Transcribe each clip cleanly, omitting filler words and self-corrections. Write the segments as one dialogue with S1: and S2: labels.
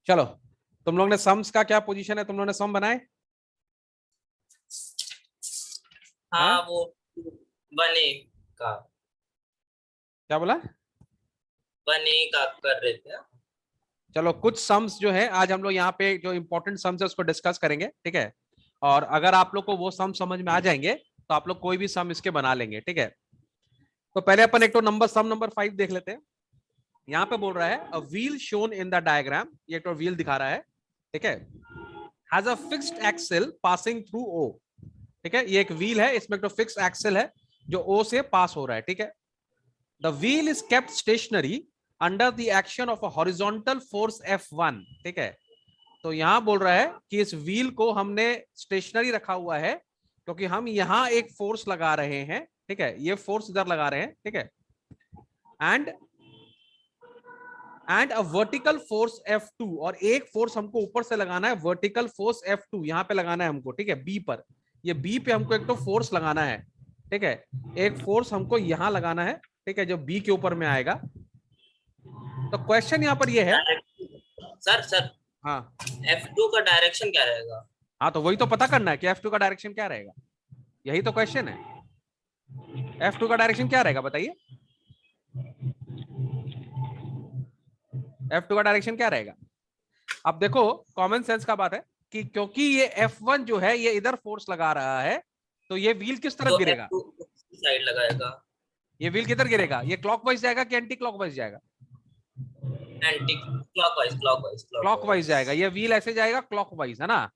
S1: चलो, तुम लोग ने सम्स का क्या पोजीशन है? तुम लोग ने सम बनाए?
S2: हाँ,
S1: हाँ,
S2: वो बने का
S1: क्या बोला?
S2: बने का कर रहे थे।
S1: चलो, कुछ सम्स जो है आज हम लोग यहाँ पे जो इंपॉर्टेंट सम्स है उसको डिस्कस करेंगे, ठीक है? और अगर आप लोग को वो सम समझ में आ जाएंगे तो आप लोग कोई भी सम इसके बना लेंगे, ठीक है? तो पहले अपन एक तो नंबर सम नंबर 5 देख लेते हैं। यहाँ पे बोल रहा है a wheel shown in the diagram, ये तो व्हील दिखा रहा है, ठीक है? Has a fixed axle passing through O, ठीक है? ये एक व्हील है, इसमें तो फिक्स एक्सेल है जो ओ से पास हो रहा है, ठीक है? The wheel is kept stationary under the action of a horizontal force F1, ठीक है? तो यहां बोल रहा है कि इस व्हील को हमने स्टेशनरी रखा हुआ है क्योंकि हम यहां एक फोर्स लगा रहे हैं, ठीक है? ये फोर्स इधर लगा रहे हैं, ठीक है? And a vertical force F2, और एक फोर्स हमको ऊपर से लगाना है, वर्टिकल फोर्स F2 यहां पे लगाना है हमको, ठीक है? बी पर, ये बी पे हमको एक तो फोर्स लगाना है, ठीक है? एक फोर्स हमको यहां लगाना है, ठीक है, जो बी के ऊपर में आएगा। तो क्वेश्चन यहां पर ये है।
S2: सर सर,
S1: हाँ,
S2: F2 का डायरेक्शन क्या रहेगा?
S1: हाँ, तो वही तो पता करना है कि F2 का डायरेक्शन क्या रहेगा, यही तो क्वेश्चन है। F2 का डायरेक्शन क्या रहेगा बताइए? F2 का डायरेक्शन क्या रहेगा? अब देखो, कॉमन सेंस का बात है कि क्योंकि ये F1 जो है ये इधर फोर्स लगा रहा है, तो ये व्हील किस तरफ
S2: तो
S1: गिरेगा?
S2: F2 साइड लगाएगा।
S1: ये व्हील किधर गिरेगा? ये क्लॉकवाइज जाएगा कि एंटी क्लॉकवाइज जाएगा?
S2: Anti clockwise clockwise
S1: clockwise
S2: clockwise.
S1: जाएगा, ये व्हील ऐसे जाएगा क्लॉकवाइज, है ना?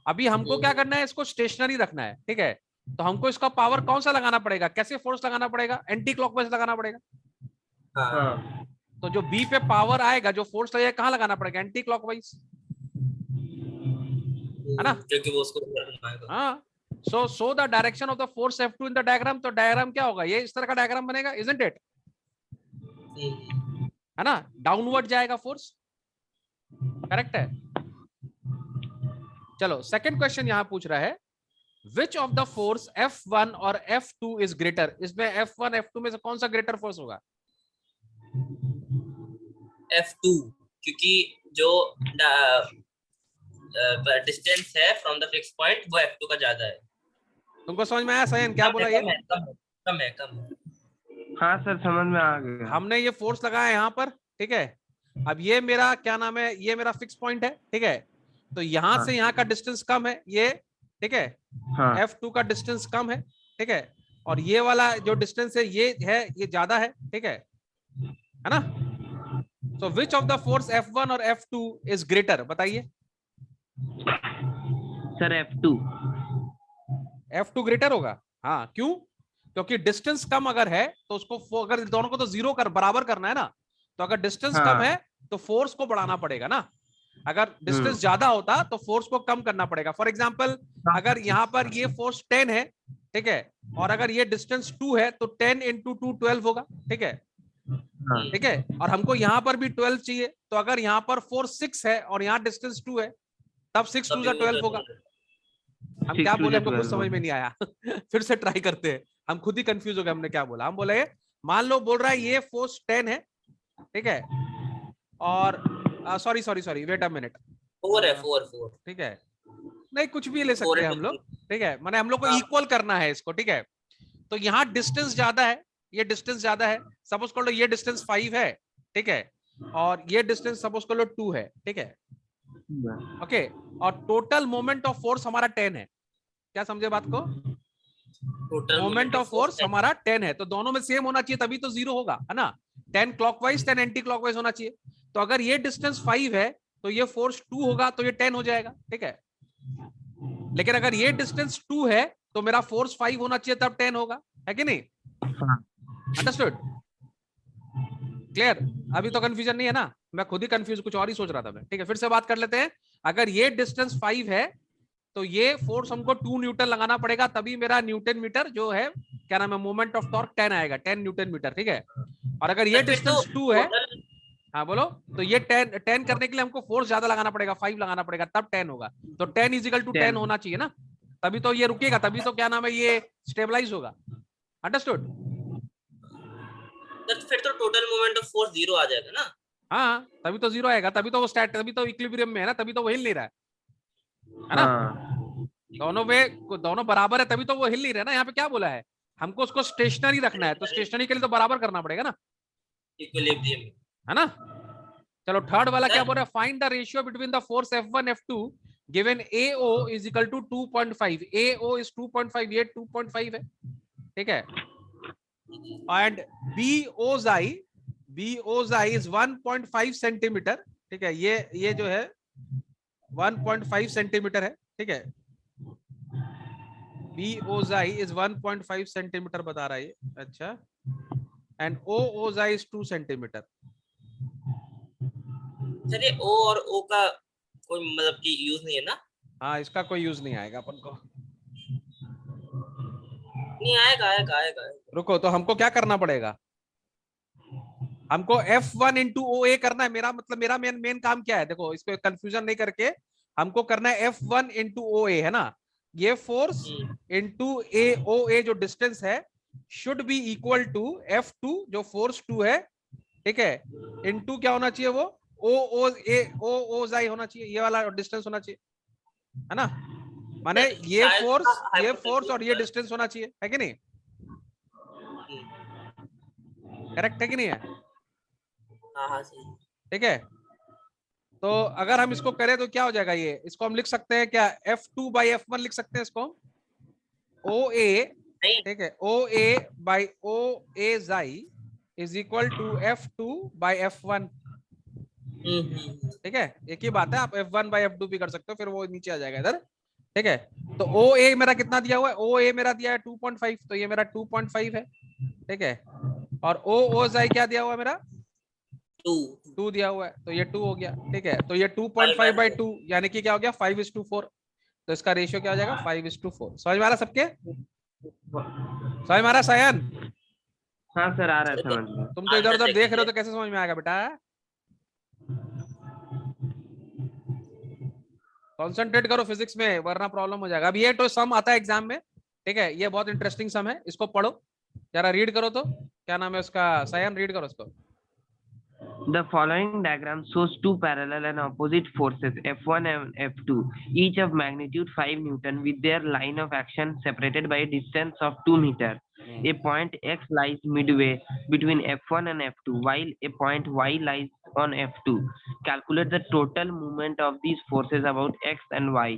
S1: अभी हमको क्या करना है, इसको स्टेशनरी रखना है, ठीक है? तो हमको इसका पावर कौन सा लगाना पड़ेगा, कैसे फोर्स लगाना पड़ेगा? एंटी क्लॉकवाइज लगाना पड़ेगा।
S2: हाँ,
S1: तो जो बी पे पावर आएगा, जो फोर्स लगेगा, कहां लगाना पड़ेगा? एंटी क्लॉकवाइज, है ना?
S2: क्योंकि वो उसको घुमाएगा।
S1: हाँ। So the direction of the force F2 in the diagram, तो डायग्राम क्या होगा? ये इस तरह का डायग्राम बनेगा, इजंट इट? है ना? डाउनवर्ड जाएगा फोर्स, करेक्ट है? चलो, सेकंड क्वेश्चन यहां पूछ रहा है विच ऑफ द फोर्स F1 और F2 इज ग्रेटर, इसमें F1 F2 में से कौन सा ग्रेटर फोर्स होगा?
S2: F2, क्योंकि जो डिस्टेंस है फ्रॉम द फिक्स पॉइंट वो F2 का ज्यादा है।
S1: तुमको समझ में आया सयन क्या बोला ये?
S2: कम है।
S3: हाँ सर, समझ में आ गया।
S1: हमने ये फोर्स लगाया यहां पर, ठीक है? अब ये मेरा क्या नाम है, ये मेरा फिक्स पॉइंट है, ठीक है? तो यहां
S3: हाँ।
S1: से यहां का डिस्टेंस कम है ये, ठीक है?
S3: हाँ।
S1: F2 का डिस्टेंस कम है, ठीक है? और ये वाला जो डिस्टेंस है ये ज्यादा है, ठीक है ना? So which of the force F1 और F2 इज ग्रेटर, बताइए?
S3: Sir F2।
S1: F2 ग्रेटर होगा। हाँ, क्यों? क्योंकि डिस्टेंस कम अगर है तो उसको, अगर दोनों को तो जीरो कर बराबर करना है ना, तो अगर डिस्टेंस कम
S3: हाँ।
S1: है तो फोर्स को बढ़ाना पड़ेगा ना। अगर डिस्टेंस ज्यादा होता तो फोर्स को कम करना पड़ेगा। फॉर एग्जाम्पल, अगर यहां पर ये फोर्स 10 है, ठीक है, और अगर ये डिस्टेंस 2 है तो 10 इंटू 2 12 होगा, ठीक है?
S3: हाँ।
S1: ठीक है, और हमको यहां पर भी 12 चाहिए, तो अगर यहां पर फोर्स 6 है और यहाँ डिस्टेंस 2 है, तब 6 2 12 होगा। हम क्या बोले, हमको कुछ समझ में नहीं आया फिर से ट्राई करते हैं, हम खुद ही कंफ्यूज हो गए। हमने क्या बोला? हम बोले मान लो, बोल रहा है ये फोर्स 10 है, ठीक है, और सॉरी वेट अ मिनट,
S2: 4 है, 4
S1: ठीक है, नहीं कुछ भी ले
S2: 4
S1: सकते हैं हम लोग, ठीक है? माने हम लोग को
S2: हाँ।
S1: इक्वल करना है इसको, ठीक है? तो यहाँ डिस्टेंस ज्यादा है, ये डिस्टेंस ज्यादा है, सपोज कर लो ये डिस्टेंस 5 है, ठीक है, और ये डिस्टेंस सपोज कर लो 2 है, ठीक है? ओके, और टोटल मोमेंट ऑफ फोर्स हमारा 10 है। क्या समझे बात को?
S2: टोटल
S1: मोमेंट ऑफ फोर्स हमारा 10 है, तो दोनों में सेम होना चाहिए तभी तो जीरो होगा, है ना? 10 क्लॉकवाइज 10 एंटी क्लॉकवाइज होना चाहिए। तो अगर ये डिस्टेंस 5 है तो ये फोर्स 2 होगा, तो ये 10 हो जाएगा, ठीक है? लेकिन अगर ये डिस्टेंस 2 है तो मेरा फोर्स 5 होना चाहिए, तब 10 होगा, है कि नहीं? अंडरस्टूड? क्लियर? अभी तो कंफ्यूजन नहीं है ना? मैं खुद ही कंफ्यूज, कुछ और ही सोच रहा था मैं, ठीक है? फिर से बात कर लेते हैं। अगर ये डिस्टेंस 5 है तो ये फोर्स हमको 2 न्यूटन लगाना पड़ेगा, तभी मेरा न्यूटन मीटर जो है, क्या नाम है, मोमेंट ऑफ टॉर्क 10 आएगा, 10 न्यूटन मीटर, ठीक है? और अगर ये डिस्टेंस 2 है, हाँ बोलो, तो ये 10 करने के लिए हमको फोर्स ज्यादा लगाना पड़ेगा, 5 लगाना पड़ेगा, तब 10 होगा। तो 10 इजिकल टू 10 होना चाहिए ना, तभी तो ये रुकेगा, तभी तो क्या नाम है, ये स्टेबलाइज होगा। अंडरस्टूड?
S2: फिर तो टोटल मोमेंट ऑफ फोर्स 0 आ जाएगा ना?
S1: हाँ तभी तो जीरो आएगा, तभी तो वो स्टैट, तभी तो इक्विलिब्रियम में है ना, तभी तो वो हिल नहीं रहा है ना।
S3: हाँ
S1: दोनों बराबर है तभी तो वो हिल नहीं रहा है ना। यहाँ पे क्या बोला है, हमको उसको स्टेशनरी रखना है, तो स्टेशनरी के लिए तो बराबर करना पड़ेगा ना,
S2: इक्विलिब्रियम में।
S1: है ना। चलो थर्ड वाला क्या
S2: सर
S1: बोल रहा है, find the ratio between the force F1 F2 given AO is equal to 2.5, AO is 2.5, ये 2.5 है, ठीक है। एंड BOI इज 1.5 सेंटीमीटर, ठीक है, ये जो है 1.5 सेंटीमीटर है, ठीक है। BOI इज 1.5 सेंटीमीटर बता रहा है ये, अच्छा। And OOI is 2 centimetre.
S2: Sir ये ओ और ओ का कोई मतलब कि यूज नहीं है ना?
S1: हाँ इसका कोई यूज नहीं आएगा अपन को।
S2: नहीं आएगा आएगा आएगा।
S1: रुको, तो हमको क्या करना पड़ेगा, हमको F1 इंटू OA करना है। मेरा मतलब मेरा मेन काम क्या है, देखो इसको कंफ्यूजन नहीं करके, हमको करना है F1 इंटू OA, है ना। ये फोर्स इंटू OA जो डिस्टेंस है should be equal to F2 जो फोर्स 2 है, ठीक है, इंटू क्या होना चाहिए, वो OOI होना चाहिए, ये वाला डिस्टेंस होना चाहिए, है ना। माने ये फोर्स और ये डिस्टेंस होना चाहिए, है कि नहीं, करेक्ट है कि नहीं है।
S2: हाँ हाँ सही।
S1: ठीक है, तो अगर हम इसको करें तो क्या हो जाएगा, ये इसको हम लिख सकते हैं क्या, F2 बाई F1 लिख सकते हैं इसको, OA,
S2: नहीं
S1: ठीक है, OA by OA is equal to F2 by F1, ठीक है। एक ही बात है, आप F1 बाई F2 भी कर सकते हो, फिर वो नीचे आ जाएगा इधर, ठीक है। तो OA मेरा कितना दिया हुआ है, OA मेरा दिया है 2.5, तो ये मेरा 2.5 है, ठीक है। और OOI क्या दिया हुआ है मेरा, 2 दिया हुआ है, तो ये 2 हो गया, ठीक है। तो ये 2.5 बाई 2 यानी कि क्या हो गया, 5:4, तो इसका रेशियो क्या हो जाएगा, 5:4। समझ में आ रहा सबके, समझ में आ रहा सायन।
S3: हाँ सर आ रहा है समझ में।
S1: तुम तो इधर उधर देख रहे हो तो कैसे समझ में आएगा बेटा, कॉन्सेंट्रेट करो फिजिक्स में वरना प्रॉब्लम हो जाएगा। अब ये तो सम आता है एग्जाम में, ठीक है, ये बहुत इंटरेस्टिंग सम है, इसको पढ़ो जरा, रीड करो, तो क्या नाम है उसका, सायन रीड करो उसको।
S3: The following diagram shows two parallel and opposite forces F1 and F2, each of magnitude 5 Newton, with their line of action separated by a distance of 2 meters. A point X lies midway between F1 and F2, while a point Y lies on F2. Calculate the total movement of these forces about X and Y.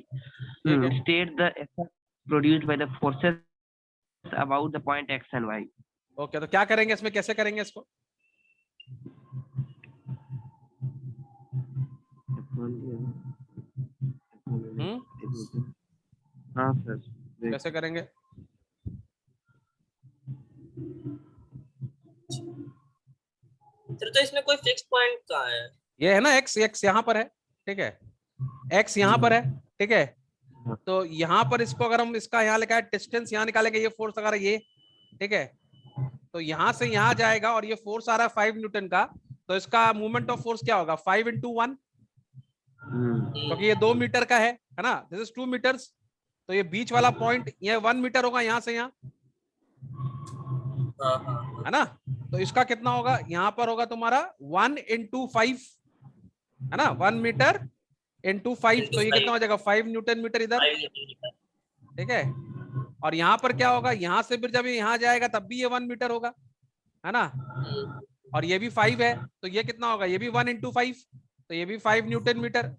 S3: State the effect produced by the forces about the point X and Y.
S1: Okay, तो क्या करेंगे इसमें, कैसे करेंगे इसको,
S3: हाँ sir
S1: कैसे करेंगे,
S2: सर तो इसमें कोई फिक्स पॉइंट कहाँ है?
S1: ये है ना x यहाँ पर है, ठीक है, x यहाँ पर है, ठीक है। तो यहाँ पर इसको अगर हम इसका यहाँ लिखा है डिस्टेंस, यहाँ निकालेंगे, ये फोर्स अगर ये, ठीक है, तो यहाँ से यहाँ जाएगा और ये फोर्स आ रहा है 5 न्यूटन का, तो इसका मूवमेंट ऑफ फोर्स क्या होगा, 5 × 1, क्योंकि ये 2 मीटर का है ना, दिस इज 2 मीटर्स, तो ये बीच वाला पॉइंट ये 1 मीटर होगा यहाँ से यहाँ, है ना। तो इसका कितना होगा, यहाँ पर होगा तुम्हारा 1 × 5, है ना, 1 मीटर × 5, तो ये कितना हो जाएगा, 5 न्यूटन मीटर इधर, ठीक है। और यहाँ पर क्या होगा, यहाँ से फिर जब ये यहाँ जाएगा तब भी ये 1 मीटर होगा, है ना, और ये भी 5 है, तो ये कितना होगा, ये भी 1 × 5, तो ये भी 5 न्यूटन मीटर,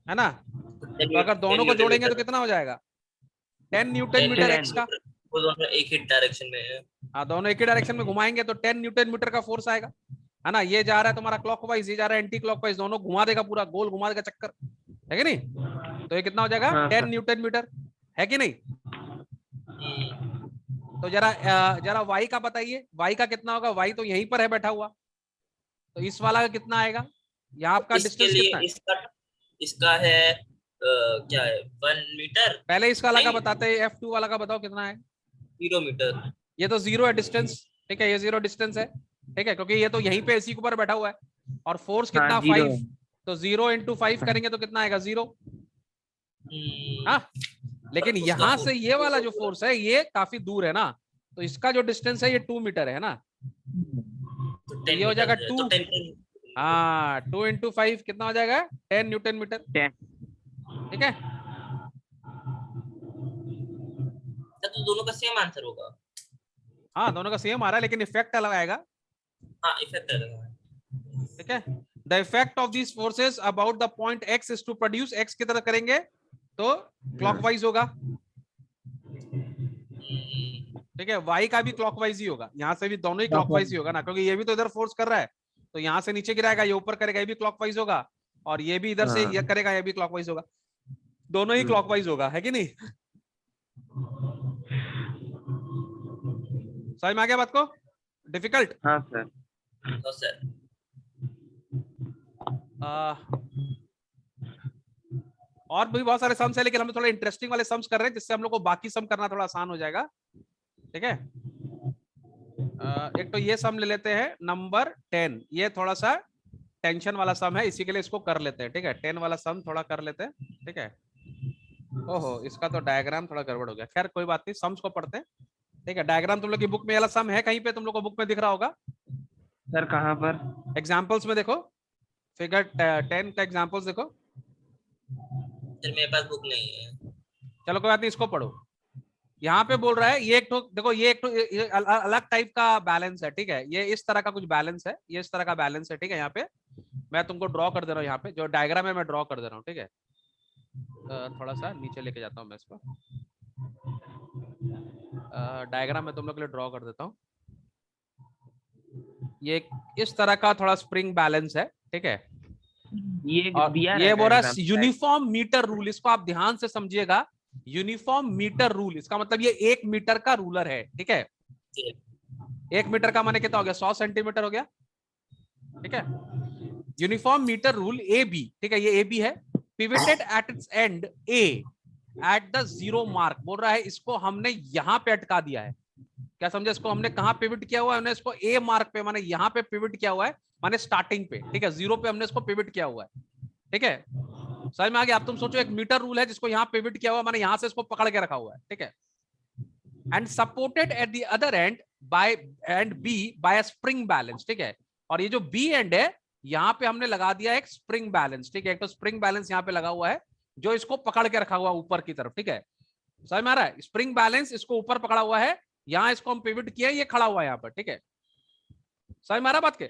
S1: है ना। तो अगर दोनों को जोड़ेंगे तो कितना हो जाएगा, 10 न्यूटन मीटर एक्स का,
S2: वो दोनों एक ही डायरेक्शन में है।
S1: हाँ दोनों एक ही डायरेक्शन में घुमाएंगे तो 10 न्यूटन मीटर का फोर्स आएगा, है ना। ये जा रहा है तुम्हारा क्लॉकवाइज, ये जा रहा है एंटी क्लॉकवाइज, दोनों घुमा देगा, पूरा गोल घुमा देगा चक्कर, है कि नहीं। तो ये कितना हो जाएगा, 10 न्यूटन मीटर, है कि नहीं। तो जरा y का बताइए, y का कितना होगा, y तो यहीं पर है बैठा हुआ, तो इस वाला का कितना आएगा, यहाँ आपका डिस्टेंस कितना है,
S2: इसका है क्या है, 1 मीटर।
S1: पहले इसका वाला का बताते हैं, F2 वाला का बताओ कितना है,
S2: 0 मीटर।
S1: ये तो 0 है डिस्टेंस, ठीक है, ये 0 डिस्टेंस है, ठीक है, क्योंकि ये तो यहीं पे इसी के ऊपर बैठा हुआ है, और फोर्स कितना 5, तो 0 × 5 करेंगे तो कितना आएगा, 0। हाँ, लेकिन यहाँ से ये वाला जो फोर्स है ये काफी दूर है ना, तो इसका जो डिस्टेंस है ये 2 मीटर है ना, तो ये हो जाएगा 2, हाँ 2 इंटू 5 कितना हो जाएगा 10 न्यूटन मीटर
S3: 10।
S1: ठीक है।
S2: तो दोनों का सेम आंसर होगा।
S1: हाँ दोनों का सेम आ रहा है लेकिन इफेक्ट अलग आएगा।
S2: हाँ इफेक्ट अलग है।
S1: ठीक है। The effect of these forces about the point X is to produce X की तरह करेंगे तो क्लॉकवाइज होगा। ठीक है वाई का भी क्लॉकवाइज ही होगा, यहाँ से भी दोनों ही क्लॉकवाइज ही होगा ना, क्योंकि ये भी तो इधर फोर्स कर रहा है तो यहाँ से नीचे गिराएगा, ये ऊपर करेगा, ये भी क्लॉकवाइज होगा, और ये भी इधर से ये करेगा, ये भी क्लॉकवाइज होगा, दोनों ही क्लॉकवाइज होगा, है कि नहीं। समझ में आ गया बात को? डिफिकल्ट?
S3: हाँ सर।
S2: तो सर
S1: और भी बहुत सारे सम्स है लेकिन हम थोड़ा इंटरेस्टिंग वाले सम्स कर रहे हैं जिससे हम लोग को बाकी सम करना थोड़ा आसान हो जाएगा। ठीक है। एक तो ये सम ले लेते हैं नंबर 10, ये थोड़ा सा टेंशन वाला सम है इसी के लिए इसको कर लेते हैं। ठीक है 10 वाला सम थोड़ा कर लेते हैं। ठीक है। ओहो इसका तो डायग्राम थोड़ा गड़बड़ हो गया, खैर कोई बात नहीं, सम्स को पढ़ते हैं। ठीक है डायग्राम तुम लोग की बुक में वाला सम है कहीं पे, तुम लोग को बुक में दिख रहा होगा
S3: सर कहाँ पर?
S1: एग्जाम्पल्स में देखो, फिगर 10 का एग्जाम्पल्स देखो।
S2: सर मेरे पास बुक नहीं है।
S1: चलो कोई बात नहीं इसको पढ़ो। यहाँ पे बोल रहा है ये एक तो देखो, ये एक तो अलग टाइप का बैलेंस है। ठीक है ये इस तरह का कुछ बैलेंस है, ये इस तरह का बैलेंस है। ठीक है यहाँ पे मैं तुमको ड्रॉ कर दे रहा हूँ, यहाँ पे जो डायग्राम है मैं ड्रॉ कर दे रहा हूँ। ठीक है थोड़ा सा नीचे लेके जाता हूँ मैं इसको, डायग्राम में तुम लोग के लिए ड्रॉ कर देता हूँ। ये इस तरह का थोड़ा स्प्रिंग बैलेंस है। ठीक है
S3: ये
S1: और
S3: दिया
S1: ये बोल रहा है
S3: रहेगा
S1: यूनिफॉर्म मीटर रूल, इसको आप ध्यान से समझिएगा। यूनिफॉर्म मीटर रूल इसका मतलब ये 1 मीटर का रूलर है। ठीक है 1 मीटर का माने कितना हो गया 100 सेंटीमीटर हो गया। ठीक है uniform metre rule A B, ठीक है ये ए बी है, pivoted at its end A at the zero mark, बोल रहा है इसको हमने यहां पे अटका दिया है। क्या समझे, इसको हमने कहां पिवट किया हुआ है, हमने इसको ए मार्क पे माने यहां पे पिवट किया हुआ है, माने स्टार्टिंग पे। ठीक है जीरो पे हमने इसको पिवट किया हुआ है। ठीक है समझ में आ गया? आप तुम सोचो एक मीटर रूल है जिसको यहाँ पिवट किया हुआ है, माने यहां से इसको पकड़ के रखा हुआ है। ठीक है and supported at the other end by end B by a spring balance. ठीक है और ये जो बी एंड है यहाँ पे हमने लगा दिया एक स्प्रिंग बैलेंस। ठीक है एक तो स्प्रिंग बैलेंस यहाँ पे लगा हुआ है जो इसको पकड़ के रखा हुआ है ऊपर की तरफ। ठीक है समझ में आ रहा है? स्प्रिंग बैलेंस इसको ऊपर पकड़ा हुआ है, यहाँ इसको हम पिवट किया, ये खड़ा हुआ है यहाँ पर। ठीक है समझ में आ रहा बात के?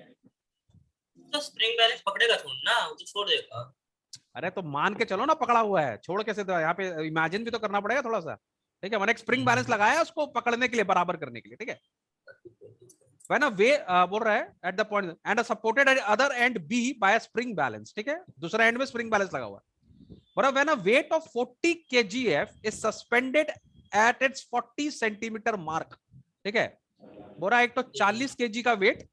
S2: तो स्प्रिंग बैलेंस पकड़ेगा थोड़ा ना, वो तो छोड़ देगा।
S1: अरे तो मान के चलो ना पकड़ा हुआ है, छोड़ कैसे दो, यहाँ पे इमेजिन भी तो करना पड़ेगा थोड़ा सा। ठीक है मैंने एक स्प्रिंग बैलेंस लगाया है उसको पकड़ने के लिए, बराबर करने के लिए। ठीक है when a way बोल रहा है at the point and supported at other end B by a spring balance। ठीक है दूसरा एंड में स्प्रिंग बैलेंस लगा हुआ है। बोल रहा when a weight of 40 kgf is suspended at its 40 centimetre mark. ठीक है बोल रहा एक तो 40 kg का वेट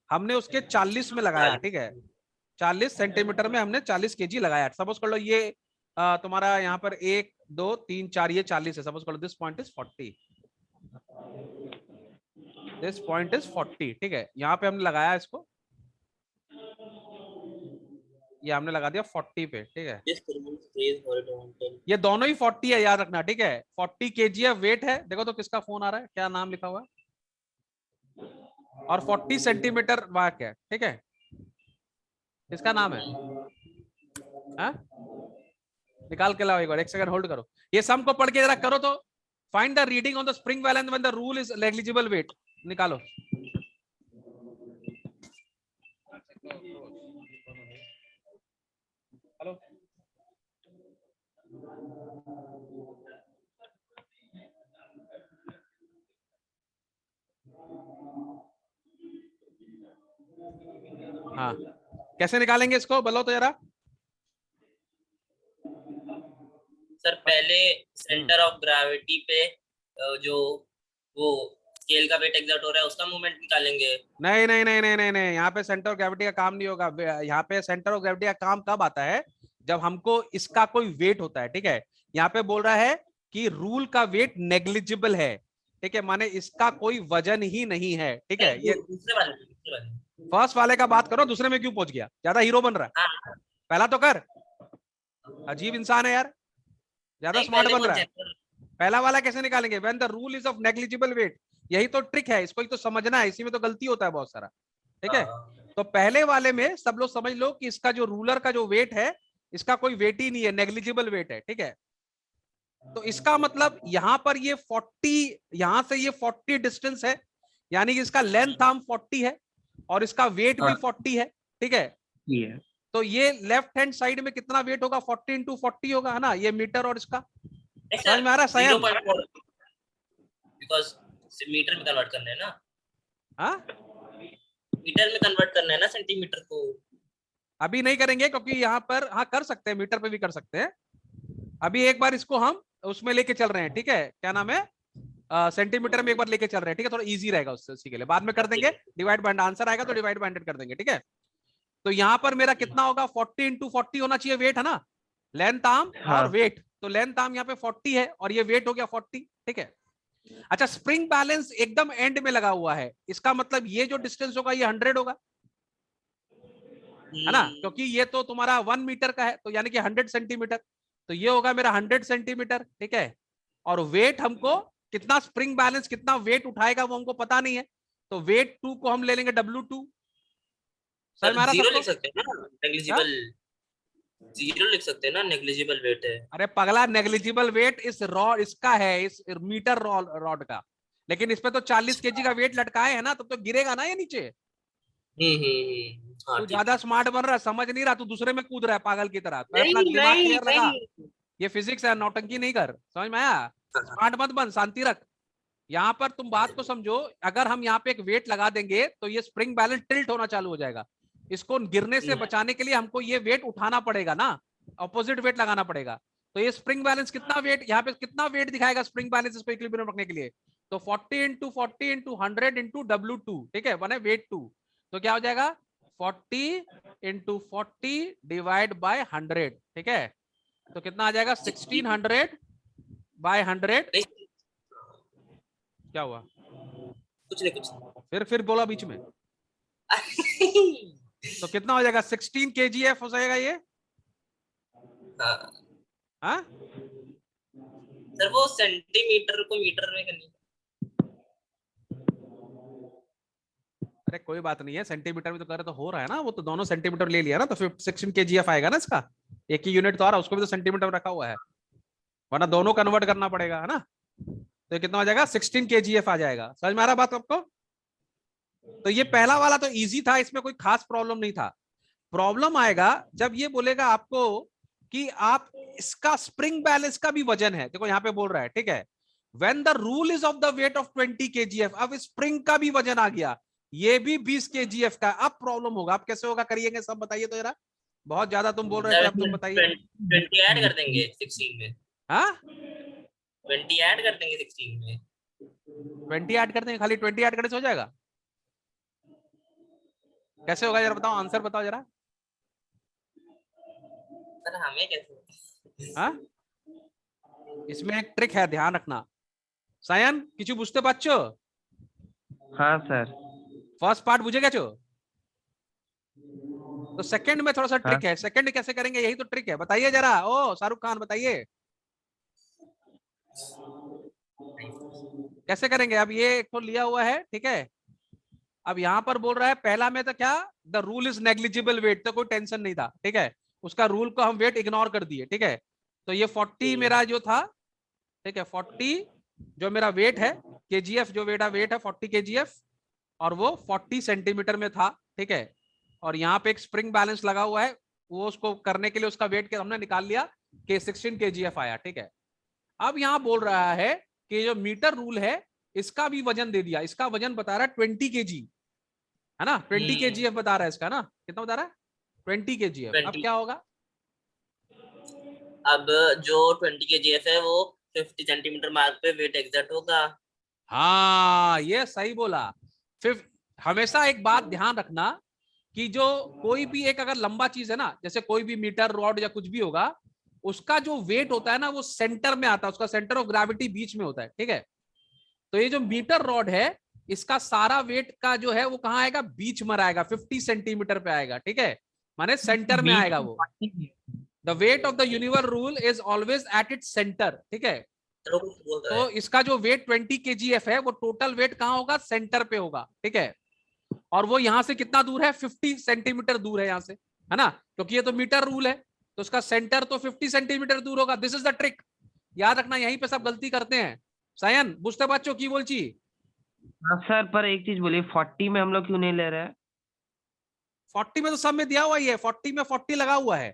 S1: हमने उसके 40 में लगाया। ठीक है 40 सेंटीमीटर में हमने 40 kg लगाया। सपोज कर लो ये तुम्हारा यहाँ पर 1 2 3 4 ये 40 है, सपोज कर लो this point is 40, this point is 40। ठीक है यहाँ पे हमने लगाया इसको, ये हमने लगा दिया 40 पे। ठीक है ये दोनों ही 40 है याद रखना। ठीक है 40 kg है वेट है, देखो तो किसका फोन आ रहा है, क्या नाम लिखा हुआ है, और 40 सेंटीमीटर वाक है। ठीक है किसका नाम है? हा? निकाल के लाओ एक बार, एक सेकंड होल्ड करो, ये सम को पढ़ के जरा करो तो। Find the reading on the spring balance when the rule is negligible weight, निकालो। हेलो हाँ कैसे निकालेंगे इसको बोलो तो जरा।
S2: सर पहले सेंटर ऑफ ग्रेविटी पे जो वो स्केल का वेट एग्जर्ट हो रहा है उसका मूवमेंट निकालेंगे।
S1: नहीं नहीं नहीं नहीं नहीं नहीं, यहाँ पे सेंटर ऑफ ग्रेविटी का काम नहीं होगा। यहाँ पे सेंटर ऑफ ग्रेविटी का काम कब आता है, जब हमको इसका कोई वेट होता है। ठीक है यहाँ पे बोल रहा है कि रूल का वेट नेग्लिजिबल है। ठीक है माने इसका कोई वजन ही नहीं है। ठीक है ये
S2: दूसरे वाले
S1: फर्स्ट वाले का बात करो, दूसरे में क्यों पहुंच गया, ज्यादा हीरो बन रहा है।
S2: हाँ।
S1: पहला तो कर, अजीब इंसान है यार, ज्यादा स्मार्ट बन रहा है। पहला वाला कैसे निकालेंगे, when the rule is of negligible weight, यही तो ट्रिक है, इसको ही तो समझना है, इसी में तो गलती होता है बहुत सारा। ठीक है तो पहले वाले में सब लोग समझ लो कि इसका जो रूलर का जो वेट है, इसका कोई वेट ही नहीं है, नेग्लिजिबल वेट है, ठीक है। तो इसका मतलब यहां पर ये 40, यहां से ये 40 डिस्टेंस है, यानी कि इसका लेंथ आर्म 40 है और इसका वेट भी 40 है, ठीक है। तो ये लेफ्ट हैंड साइड में कितना वेट होगा, 40 इंटू 40 होगा, है ना, ये मीटर और इसका, समझ में आ रहा है?
S2: 0.4 बिकॉज मीटर में कन्वर्ट करना है ना,
S1: हाँ
S2: मीटर में कन्वर्ट करना है ना सेंटीमीटर को।
S1: अभी नहीं करेंगे क्योंकि यहाँ पर, हाँ कर सकते हैं, मीटर पे भी कर सकते हैं। अभी एक बार इसको हम उसमें लेके चल रहे हैं, ठीक है, क्या नाम है, सेंटीमीटर में एक बार लेके चल रहे हैं, ठीक है, थोड़ा इजी रहेगा उससे, उसी के लिए बाद में कर देंगे डिवाइड बाय 100, आंसर आएगा तो डिवाइड बाय 100 कर देंगे, ठीक है। तो यहाँ पर मेरा कितना होगा, 40 इंटू 40 होना चाहिए वेट, है ना, लेंथ आर्म और वेट, तो लेंथ आर्म यहाँ पे 40 है और ये वेट हो गया 40, ठीक है। अच्छा, स्प्रिंग बैलेंस एकदम एंड में लगा हुआ है, इसका मतलब ये जो डिस्टेंस होगा ये 100 होगा, है ना, क्योंकि ये तो तुम्हारा 1 मीटर का है, तो यानी कि 100 सेंटीमीटर, तो ये होगा मेरा 100 सेंटीमीटर, ठीक है। और वेट हमको कितना, स्प्रिंग बैलेंस कितना वेट उठाएगा वो हमको पता नहीं है, तो वेट 2 को हम ले लेंगे W2।
S2: सर जीरो लिख सकते हैं ना, नेग्लिजिबल, जीरो लिख सकते हैं ना, नेग्लिजिबल वेट है।
S1: अरे पगला, नेग्लिजिबल वेट इस रॉड, इसका है, इस मीटर रॉड का, लेकिन इसपे तो 40 केजी का वेट लटकाए है ना, तब तो गिरेगा ना ये नीचे।
S2: हाँ,
S1: तू ज्यादा स्मार्ट बन रहा है, समझ नहीं रहा, तू दूसरे में कूद रहा है पागल की तरह, तो अपना
S2: नहीं
S1: दिमाग
S2: नहीं
S1: क्लियर लगा,
S2: नहीं,
S1: ये फिजिक्स है, नौटंकी नहीं कर, समझ में आया? स्मार्ट मत बन, शांति रख। यहाँ पर तुम बात को समझो, अगर हम यहाँ पे एक वेट लगा देंगे तो ये स्प्रिंग बैलेंस टिल्ट होना चालू हो जाएगा, इसको गिरने से बचाने के लिए हमको ये वेट उठाना पड़ेगा ना, ऑपोजिट वेट लगाना पड़ेगा। तो ये स्प्रिंग बैलेंस कितना वेट, यहाँ पे कितना वेट दिखाएगा स्प्रिंग बैलेंस इसको इक्विलिब्रियम रखने के लिए, तो 40 इंटू 40 इंटू 100 इंटू W2, ठीक है, बने वेट 2, तो क्या हो जाएगा 40 इंटू 40 डिवाइड बाय 100, ठीक है, तो कितना आ जाएगा 1600 बाय 100। क्या हुआ?
S2: कुछ नहीं, कुछ
S1: फिर बोला बीच में। तो कितना हो जाएगा, 16 kgf हो जाएगा ये, हाँ
S2: सर वो सेंटीमीटर को मीटर में करनी।
S1: अरे कोई बात नहीं है, सेंटीमीटर में तो कर रहे तो हो रहा है ना, वो तो दोनों सेंटीमीटर ले लिया ना, तो 16 kgf आएगा ना, इसका एक ही यूनिट तो आ रहा है, उसको भी तो सेंटीमीटर में रखा हुआ है, वरना दोनों कन्वर्ट करना पड़ेगा, है ना। तो कितना हो जाएगा, 16 kgf आ जाएगा, समझ में आ रहा बात आपको? तो ये पहला वाला तो इजी था, इसमें कोई खास प्रॉब्लम नहीं था। प्रॉब्लम आएगा जब ये बोलेगा आपको कि आप इसका स्प्रिंग बैलेंस का भी वजन है, देखो यहाँ पे बोल रहा है, ठीक है, when the rule is of the weight of 20 kgf, अब स्प्रिंग का भी वजन आ गया, ये भी 20 kgf का, अब प्रॉब्लम होगा, अब कैसे होगा, करिएगा सब बताइए तो जरा, बहुत ज्यादा तुम बोल रहे थे, अब तुम बताइए।
S2: 20 ऐड कर देंगे 16 में,
S1: हाँ
S2: 20 ऐड कर देंगे 16 में,
S1: 20 ऐड कर देंगे, खाली 20 ऐड करने से हो जाएगा? कैसे होगा जरा बताओ, आंसर बताओ जरा।
S2: सर हमें कैसे?
S1: हाँ इसमें एक ट्रिक है, ध्यान रखना। सायन किचु बुझते पाচ্ছো?
S3: हाँ सर।
S1: फर्स्ट पार्ट बुझे गए? तो सेकंड में थोड़ा सा ट्रिक
S3: हाँ।
S1: है, सेकंड कैसे करेंगे, यही तो ट्रिक है, बताइए जरा, ओ शाहरुख खान बताइए कैसे करेंगे। अब ये एक तो लिया हुआ है, ठीक है, अब यहाँ पर बोल रहा है पहला में तो क्या, the rule is negligible weight, तो कोई टेंशन नहीं था, ठीक है, उसका रूल को हम वेट इग्नोर कर दिए, ठीक है। तो ये 40 मेरा जो था, ठीक है, 40 जो मेरा वेट है, kgf जो मेरा वेट है 40 kgf, और वो 40 सेंटीमीटर में था, ठीक है, और यहाँ पे एक स्प्रिंग बैलेंस लगा हुआ है, वो उसको करने के लिए उसका वेट के हमने निकाल लिया कि 16 kgf आया, ठीक है। अब यहाँ बोल रहा है कि जो मीटर रूल है इसका भी वजन दे दिया, इसका वजन बता रहा है 20 kg, है ना, 20 kgf बता रहा है इसका ना, कितना बता रहा है 20 kgf। अब क्या होगा,
S2: अब जो 20 kgf है वो 50 सेंटीमीटर मार्क पे वेट एग्जर्ट होगा।
S1: हाँ ये सही बोला। फिर हमेशा एक बात ध्यान रखना कि जो कोई भी एक अगर लंबा चीज है ना, जैसे कोई भी मीटर रॉड या कुछ भी होगा, उसका जो वेट होता है ना वो सेंटर में आता है, उसका सेंटर ऑफ ग्रेविटी बीच में होता है, ठीक है। तो ये जो मीटर रॉड है इसका सारा वेट का जो है वो कहाँ आएगा, बीच में आएगा, 50 सेंटीमीटर पे आएगा, ठीक है, माने सेंटर में आएगा वो। The weight of the universal rule is always at its centre, ठीक है। तो इसका जो वेट 20 kgf है वो टोटल वेट कहाँ होगा, सेंटर पे होगा, ठीक है। और वो यहाँ से कितना दूर है, 50 सेंटीमीटर दूर है यहाँ से, है ना, क्योंकि ये तो मीटर रूल है, तो उसका सेंटर तो 50 सेंटीमीटर दूर होगा। दिस इज द ट्रिक, याद रखना, यहीं पे सब गलती करते हैं। सायन बुझते बच्चों की बोलची?
S3: हाँ सर, पर एक चीज बोलिए, 40 में हम लोग क्यों नहीं ले रहे हैं?
S1: 40 में तो सब में दिया हुआ ही है, 40 में 40 लगा हुआ है,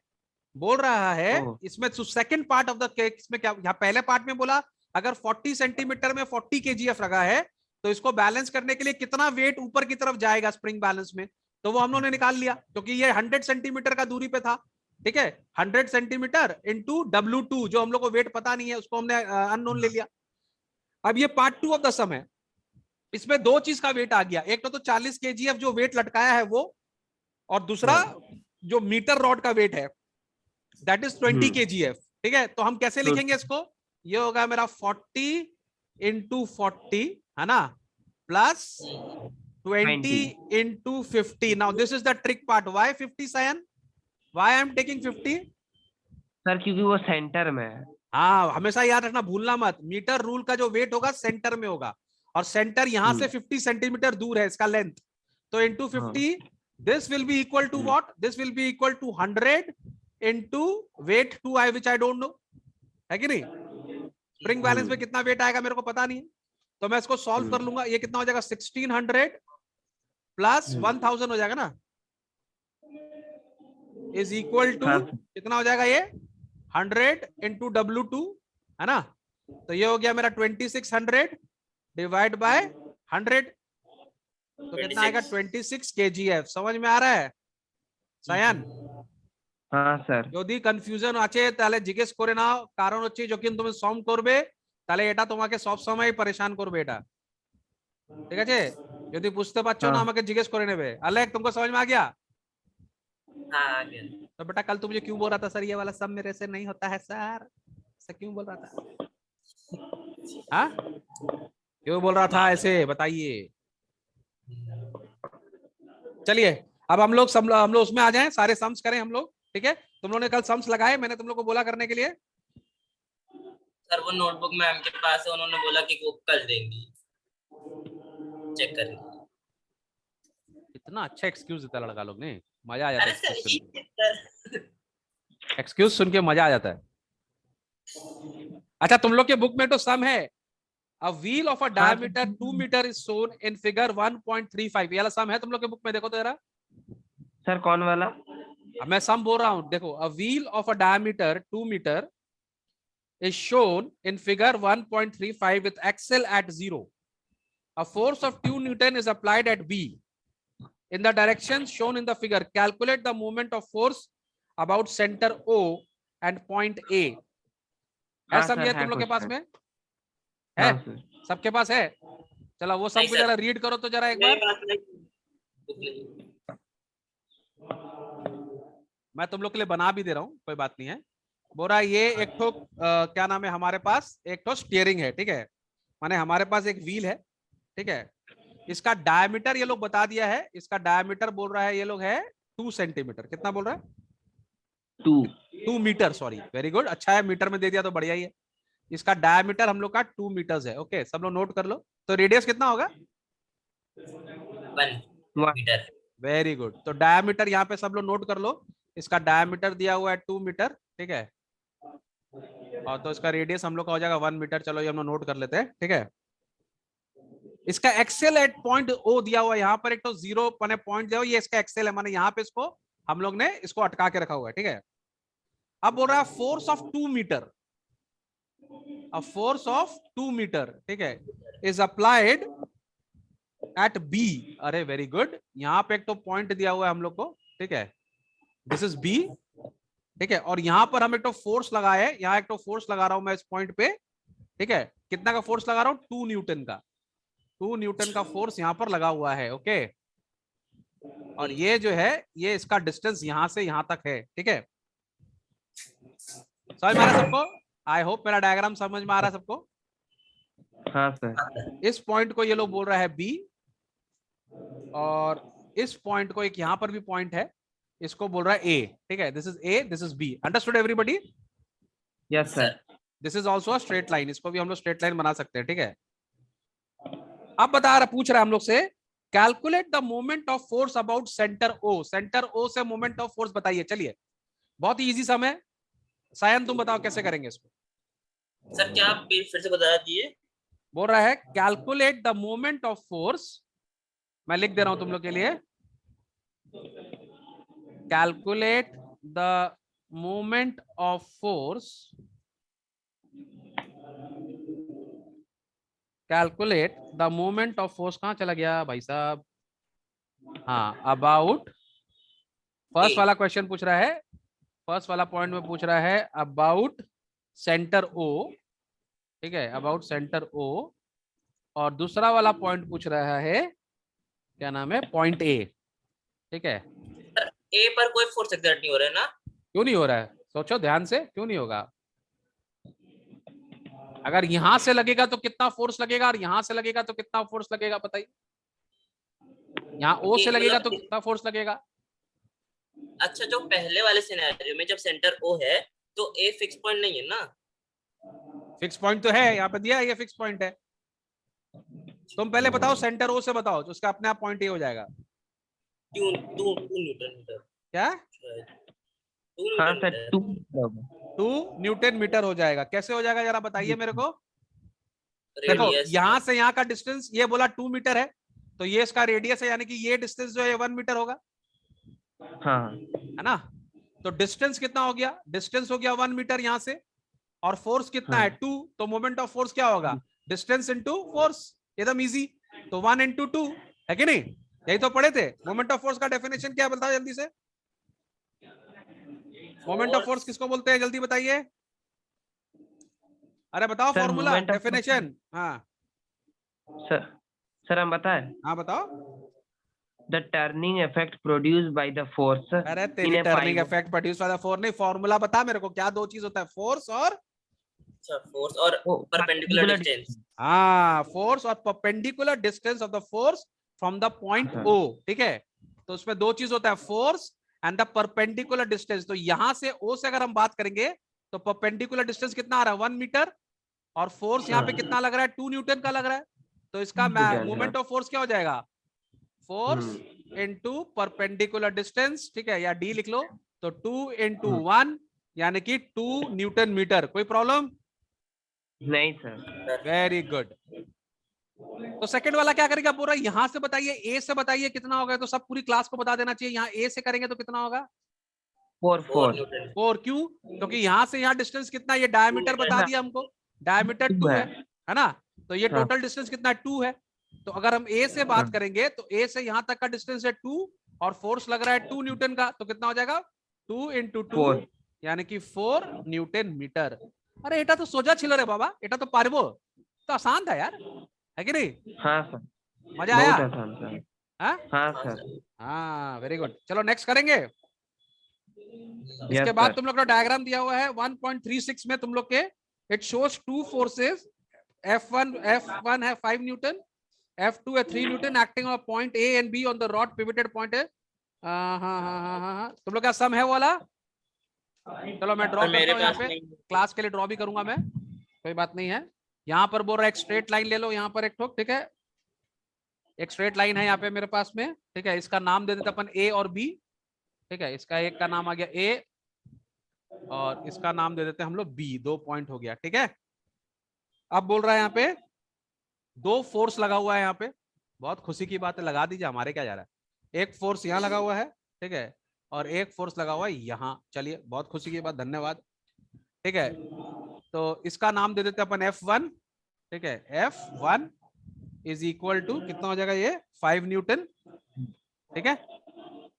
S1: बोल रहा है
S3: ओह।
S1: इसमें second part of the cake, इसमें क्या, यहाँ पहले पार्ट में बोला अगर 40 सेंटीमीटर में 40 केजीएफ लगा है तो इसको बैलेंस करने के लिए कितना वेट ऊपर की तरफ जाएगा स्प्रिंग बैलेंस में, तो वो हम लोगों ने निकाल लिया, क्योंकि ये 100 सेंटीमीटर का दूरी पे था, ठीक है, 100 सेंटीमीटर इंटू W2, जो हम लोग को वेट पता नहीं है उसको हमने अननोन ले लिया। अब ये पार्ट 2 ऑफ द सम है, इसमें दो चीज का वेट आ गया, एक तो 40 केजीएफ जो वेट लटकाया है वो, और दूसरा जो मीटर रॉड का वेट है दैट इज 20 केजीएफ, ठीक है। तो हम कैसे लिखेंगे इसको, ये होगा मेरा 40 इंटू 40, है ना, plus 20 into 50। Now this is the trick part, why 50 sign, why I am taking 50?
S3: Sir क्योंकि वो सेंटर में है।
S1: हाँ, हमेशा याद रखना, भूलना मत, मीटर रूल का जो वेट होगा सेंटर में होगा, और सेंटर यहां से 50 सेंटीमीटर दूर है इसका लेंथ, तो into 50, this will be equal to what, this will be equal to 100 into weight 2 I which I don't know, है कि नहीं। स्प्रिंग बैलेंस में कितना वेट आएगा मेरे को पता नहीं है, तो मैं इसको सॉल्व कर लूंगा, ये कितना हो जाएगा 1600 प्लस 1000 हो जाएगा ना, इज इक्वल टू कितना हो जाएगा ये 100 इंटू W2, है ना, तो ये हो गया मेरा 2600 डिवाइड बाय 100, तो कितना आएगा 26 केजीएफ। समझ में आ रहा है सायन?
S3: हाँ सर।
S1: যদি কনফিউশন আছে তাহলে জিজ্ঞেস করে নাও, কারণ হচ্ছে যখন তুমি সম করবে তাহলে এটা তোমাকে সব সময় परेशान করবে এটা, ঠিক আছে। যদি বুঝতে পারছো না আমাকে জিজ্ঞেস করে নেবে। अलेक तुमको समझ में आ गया?
S2: हाँ आ गया।
S1: तो बेटा कल तू मुझे क्यों बोल रहा था सर ये वाला सब मेरे से नहीं होता है सर, ऐसा क्यों बोल रहा था, हाँ क्यों बोल रहा था ऐसे, बताइए। चलिए अब हम लोग उसमें आ जाएं, सारे सम्स करें हम लोग, ठीक है। तुम लोगों ने कल सम्स लगाए, मैंने तुम लोग को बोला करने के लिए।
S2: सर वो नोटबुक मैम के पास है, उन्होंने बोला कि वो कल देंगी, चेक करेंगे।
S1: इतना अच्छा एक्सक्यूज देता लड़का लोग ने, मजा आ जाता
S2: अरे
S1: है
S2: सर
S1: एक्सक्यूज सुन के मजा आ जाता है। अच्छा तुम लोग के बुक में तो सम है, a wheel of a diameter 2 metre is shown in figure 1.35, ये वाला सम है तुम लोग के बुक में, देखो तो जरा।
S3: सर कौन वाला?
S1: मैं सम बोल रहा हूं, देखो, a wheel of a diameter 2 metre is shown in figure 1.35 with axle at 0. A force of 2 Newton is applied at B in the direction shown in the figure. Calculate the moment of force about center O and point A. है समझे तुम लोग के पास में है? सबके पास है? चलो वो सब जरा रीड करो तो जरा एक बार। मैं तुम लोग के लिए बना भी दे रहा हूँ, कोई बात नहीं है। बोरा ये एक ठो क्या नाम है, हमारे पास एक ठो स्टीयरिंग है, ठीक है, माने हमारे पास एक व्हील है, ठीक है। इसका डायमीटर ये लोग बता दिया है, इसका डायमीटर बोल रहा है ये लोग है 2 सेंटीमीटर, कितना बोल रहा है? 2 मीटर, सॉरी, वेरी गुड, अच्छा है, मीटर में दे दिया तो बढ़िया ही है। इसका डायमीटर हम लोग का 2 मीटर्स है, ओके, सब लोग नोट कर लो। तो रेडियस कितना होगा?
S2: 1 मीटर।
S1: वेरी गुड, तो डायमीटर यहाँ पे सब लोग नोट कर लो, इसका डायमीटर दिया हुआ है 2 मीटर, ठीक है, और तो इसका रेडियस हम लोग का हो जाएगा 1 मीटर। चलो ये हम लोग नोट कर लेते हैं, ठीक है। इसका एक्सेल एट पॉइंट ओ दिया हुआ है, यहाँ पर एक तो 0 पॉइंट दिया हुआ, ये इसका एक्सेल है, माने यहाँ पे इसको हम लोग ने इसको अटका के रखा हुआ है, ठीक है। अब बोल रहा है force of 2 metre, a force of 2 metre, ठीक है, इज अप्लाइड एट बी। अरे वेरी गुड, यहाँ पे एक तो पॉइंट दिया हुआ है हम लोग को, ठीक है, दिस इज बी, ठीक है, और यहाँ पर हम एक तो फोर्स लगाए हैं, यहाँ एक तो फोर्स लगा रहा हूं मैं इस पॉइंट पे, ठीक है, कितना का फोर्स लगा रहा हूं? 2 न्यूटन का, 2 न्यूटन का फोर्स यहाँ पर लगा हुआ है, ओके। और ये जो है ये इसका डिस्टेंस यहाँ से यहाँ तक है, ठीक है। समझ में आ रहा है सबको? आई होप मेरा डायग्राम समझ में आ रहा है सबको।
S3: हाँ सर।
S1: इस पॉइंट को ये लोग बोल रहा है बी, और इस पॉइंट को एक यहाँ पर भी पॉइंट है, इसको बोल रहा है ए, ठीक है, this is A, this is B. Understood everybody?
S3: Yes sir.
S1: This is also a straight line, इसको भी हम लोग स्ट्रेट लाइन बना सकते हैं, ठीक है। अब बता रहा, पूछ रहा है हम लोग से calculate the moment of force about centre O. Centre O से मोमेंट ऑफ फोर्स बताइए। चलिए, बहुत ही इजी सम है। सायन तुम बताओ कैसे करेंगे इसको।
S2: सर क्या आप फिर से बता दिए?
S1: बोल रहा है calculate the moment of force, मैं लिख दे रहा हूं तुम लोग के लिए, calculate the moment of force, calculate the moment of force, कहां चला गया भाई साहब, हाँ, अबाउट, फर्स्ट वाला क्वेश्चन पूछ रहा है, फर्स्ट वाला पॉइंट में पूछ रहा है अबाउट सेंटर ओ, ठीक है, अबाउट सेंटर ओ, और दूसरा वाला पॉइंट पूछ रहा है, क्या नाम है, पॉइंट ए, ठीक है।
S2: सर ए पर कोई फोर्स एक्सर्ट नहीं हो रहा है ना?
S1: क्यों नहीं हो रहा है, सोचो ध्यान से, क्यों नहीं होगा? अगर यहां से लगेगा तो कितना फोर्स लगेगा, और यहां से लगेगा तो कितना फोर्स लगेगा, बताइए। यहाँ ओ से लगेगा तो कितना फोर्स लगेगा?
S2: अच्छा, जो पहले वाले सिनेरियो में जब सेंटर ओ है तो ए फिक्स पॉइंट नहीं है ना?
S1: फिक्स पॉइंट तो है, यहाँ पे दिया है, ये फिक्स पॉइंट है। तुम पहले बताओ, सेंटर ओ से बताओ, तो उसका अपने आप पॉइंट ए हो जाएगा।
S2: Two two newton metre.
S1: क्या?
S3: हाँ सर, 2
S1: 2 न्यूटन मीटर हो जाएगा। कैसे हो जाएगा जरा बताइए मेरे को। देखो,
S2: रेडियस
S1: यहां से यहाँ का डिस्टेंस, ये बोला 2 मीटर है, तो ये इसका रेडियस है, यानी कि ये डिस्टेंस जो है 1 मीटर होगा,
S3: हाँ
S1: है ना। तो डिस्टेंस कितना हो गया, डिस्टेंस हो गया 1 मीटर यहाँ से, और फोर्स कितना
S3: हाँ।
S1: है 2, तो मोमेंट ऑफ फोर्स क्या होगा, डिस्टेंस इनटू फोर्स, एकदम इजी। तो 1 इंटू 2 है कि नहीं, यही तो पढ़े थे। मोमेंट ऑफ फोर्स का डेफिनेशन क्या है, बताओ जल्दी से। मोमेंट ऑफ फोर्स किसको बोलते हैं, जल्दी बताइए। अरे बताओ
S3: sir,
S1: formula,
S3: moment of
S1: definition. हाँ
S3: सर हम बताएं,
S1: हाँ बताओ।
S3: The turning effect produced by the force
S1: अरे
S3: इन
S1: तेरी
S3: a
S1: turning
S3: 5
S1: effect produce by the force नहीं, फॉर्मूला बता मेरे को, क्या दो चीज होता है, फोर्स और,
S2: अच्छा, फोर्स और परपेंडिकुलर डिस्टेंस।
S1: हाँ, फोर्स और perpendicular distance of the force from the point O, ठीक है। तो उसमें दो चीज होता है, force and the perpendicular distance. तो यहां से ओ से अगर हम बात करेंगे तो परपेंडिकुलर डिस्टेंस कितना आ रहा है, 1 मीटर, और फोर्स यहाँ पे कितना लग रहा है, 2 न्यूटन का लग रहा है। तो इसका मोमेंट ऑफ फोर्स क्या हो जाएगा, फोर्स इनटू परपेंडिकुलर डिस्टेंस, ठीक है, या डी लिख लो। तो 2 इंटू 1 यानी कि 2 न्यूटन मीटर। कोई प्रॉब्लम
S3: नहीं सर।
S1: Very good. तो सेकंड वाला क्या करेगा, पूरा यहां से बताइए, ए से बताइए कितना होगा, तो सब पूरी क्लास को बता देना चाहिए। यहाँ ए से करेंगे तो कितना होगा,
S3: 4
S2: न्यूटन।
S1: 4। क्यों, क्योंकि यहां से यहाँ डिस्टेंस कितना, ये डायमीटर बता दिया हमको, डायमीटर 2 है ना। तो ये टोटल डिस्टेंस कितना 2 है। तो अगर हम ए से बात करेंगे तो ए से यहां तक का डिस्टेंस है 2, और फोर्स लग रहा है 2 न्यूटन का, तो कितना हो जाएगा, 2 इंटू 2 यानी कि 4 न्यूटन मीटर। अरे एटा तो सोजा छिलो रे बाबा, एटा तो पारबो, तो आसान था यार, है कि नहीं?
S3: हाँ सर,
S1: मजा आया?
S3: बहुत आसान सर।
S1: हाँ
S3: हाँ सर।
S1: हाँ, वेरी गुड। चलो नेक्स्ट करेंगे। इसके
S3: यस
S1: बाद
S3: सर।
S1: तुम लोग का डायग्राम दिया हुआ है 1.36 में तुम लोग के, इट शोज 2 फोर्सेस, F1 है 5 न्यूटन, F2 है 3 Newton, acting on point A and be on the rod pivoted point है। हाँ, तुम लोग का सम है वो वाला। चलो मैं ड्रॉ करता हूँ यहाँ पे, क्लास के लिए ड्रॉ भी करूंगा मैं, कोई बात नहीं है। यहाँ पर बोल रहा है एक स्ट्रेट लाइन ले लो, यहाँ पर एक ठोक, ठीक है, एक स्ट्रेट लाइन है यहाँ पे मेरे पास में, ठीक है। इसका नाम दे देते अपन ए और बी, ठीक है। इसका एक का नाम आ गया ए, और इसका नाम दे देते हैं हम लोग बी। 2 पॉइंट हो गया, ठीक है। अब बोल रहा है यहाँ पे 2 फोर्स लगा हुआ है यहाँ पे, बहुत खुशी की बात है, लगा दीजिए, हमारे क्या जा रहा है। एक फोर्स यहाँ लगा हुआ है, ठीक है, और एक फोर्स लगा हुआ है यहाँ। चलिए, बहुत खुशी की बात, धन्यवाद, ठीक है। तो इसका नाम दे देते हैं अपन F1, ठीक है। F1 इज इक्वल टू कितना हो जाएगा, ये 5 न्यूटन, ठीक है।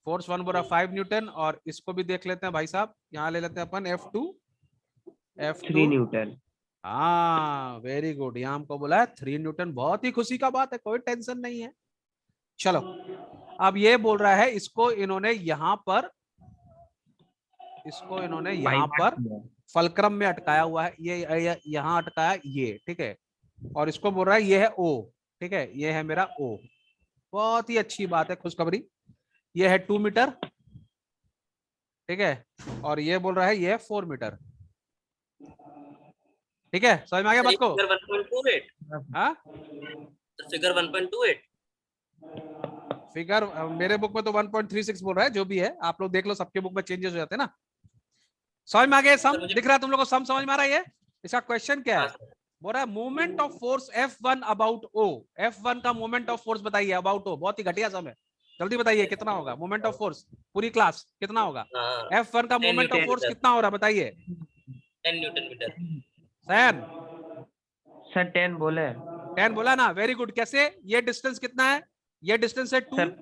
S1: फोर्स 1 बोला 5 न्यूटन, और इसको भी देख लेते हैं भाई साहब, यहाँ ले लेते हैं अपन F2
S3: 3 न्यूटन।
S1: हाँ वेरी गुड, यहाँ हमको बोला है 3 न्यूटन, बहुत ही खुशी का बात है, कोई टेंशन नहीं है। चलो, अब ये बोल रहा है इसको इन्होंने यहाँ पर, इसको इन्होंने यहाँ पर फलक्रम में अटकाया हुआ है, ये यहाँ अटकाया ये, ठीक है। और इसको बोल रहा है ये है O, ठीक है, ये है मेरा O। बहुत ही अच्छी बात है, खुशखबरी। ये है 2 मीटर, ठीक है, और ये बोल रहा है ये है 4 मीटर, ठीक है। समझ में आ गया बात को?
S2: फिगर 1.28।
S1: हाँ,
S2: फिगर 1.28।
S1: फिगर मेरे बुक में तो 1.36 बोल रहा है, जो भी है आप लोग देख लो, सबके बुक में चेंजेस हो जाते हैं ना। समझ में आ गया? सम
S2: मुझे
S1: दिख रहा है तुम लोग को? सम समझ में आ रहा है? ये इसका क्वेश्चन क्या
S2: हाँ
S1: है?
S2: सर
S1: बोल रहा है moment of force F1 about O। F1 का मोमेंट ऑफ फोर्स बताइए अबाउट O। बहुत ही घटिया सम है, जल्दी बताइए कितना होगा मोमेंट ऑफ फोर्स, पूरी क्लास कितना होगा?
S2: हाँ
S1: F1 का
S2: 10
S1: moment of
S2: newton
S1: force
S2: metre,
S1: कितना हो रहा है बताइए
S2: 10 न्यूटन मीटर।
S1: सैन?
S3: सर 10 बोले
S1: 10 बोला ना, वेरी गुड। कैसे? ये डिस्टेंस कितना है? ये डिस्टेंस है 2,
S3: सर।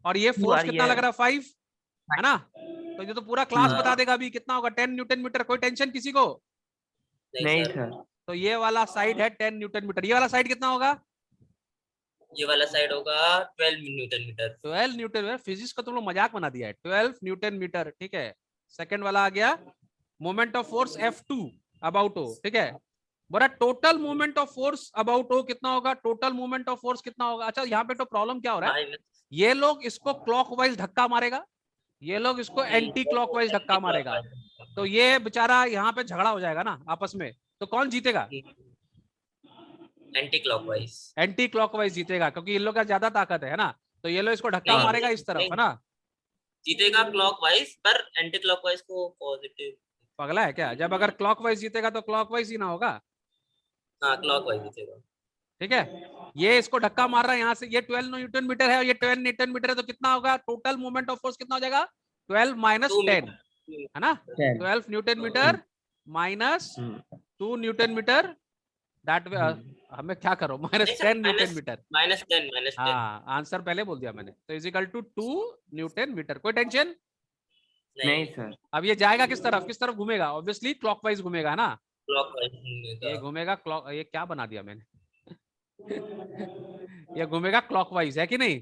S1: और ये फोर्स कितना
S3: ये
S1: लग रहा है 5, है ना? तो ये तो पूरा क्लास बता
S2: हाँ
S1: देगा अभी कितना होगा 10 न्यूटन मीटर। कोई टेंशन किसी को?
S2: नहीं
S3: नहीं
S2: सर,
S3: सर।
S1: तो ये वाला साइड है 10 न्यूटन मीटर, ये वाला साइड कितना होगा?
S2: ये वाला साइड होगा 12 newton metre.
S1: 12 newton metre. Physics का तुम लोग मजाक बना दिया है। 12 न्यूटन मीटर, ठीक है। सेकंड वाला आ गया moment of force F2 about O, ठीक है। बोला total moment of force about O कितना होगा? टोटल मोमेंट ऑफ फोर्स कितना होगा? अच्छा यहाँ पे तो प्रॉब्लम क्या हो रहा है,
S2: माइनस
S1: ये लोग इसको क्लॉकवाइज धक्का मारेगा, ये लोग इसको एंटी क्लॉकवाइज धक्का मारेगा, तो ये बेचारा यहाँ पे झगड़ा हो जाएगा ना आपस में। तो कौन जीतेगा?
S2: Anti clockwise.
S1: एंटी क्लॉकवाइज जीतेगा, क्योंकि इन लोग का ज्यादा ताकत है ना। तो ये लोग इसको धक्का
S2: नहीं
S1: मारेगा इस तरफ, है ना?
S2: जीतेगा क्लॉकवाइज, पर एंटी क्लॉकवाइज को पॉजिटिव।
S1: पगला है क्या? जब अगर क्लॉकवाइज जीतेगा तो क्लॉकवाइज ही ना होगा,
S2: हाँ क्लॉकवाइज जीतेगा।
S1: ठीक है। ये इसको धक्का मार रहा है यहाँ से, ये 12 न्यूटन मीटर है और ये 12 न्यूटन मीटर है, तो कितना होगा टोटल मोमेंट ऑफ फोर्स? कितना हो जाएगा? 12 माइनस
S2: 2
S1: 10,
S2: मीटर।
S1: है ना? 12 newton metre minus 2 newton metre, that हमें क्या करो, minus 10 newton metre.
S2: Minus 10 minus 10।
S1: हाँ आंसर पहले बोल दिया मैंने, तो is equal to 2 newton metre. कोई टेंशन?
S3: नहीं सर।
S1: अब ये जाएगा किस तरफ? किस तरफ घूमेगा? ऑब्वियसली क्लॉकवाइज घूमेगा ना।
S2: क्लॉकवाइज
S1: ये घूमेगा क्लॉक, ये क्या बना दिया मैंने ये घूमेगा क्लॉकवाइज, है कि नहीं?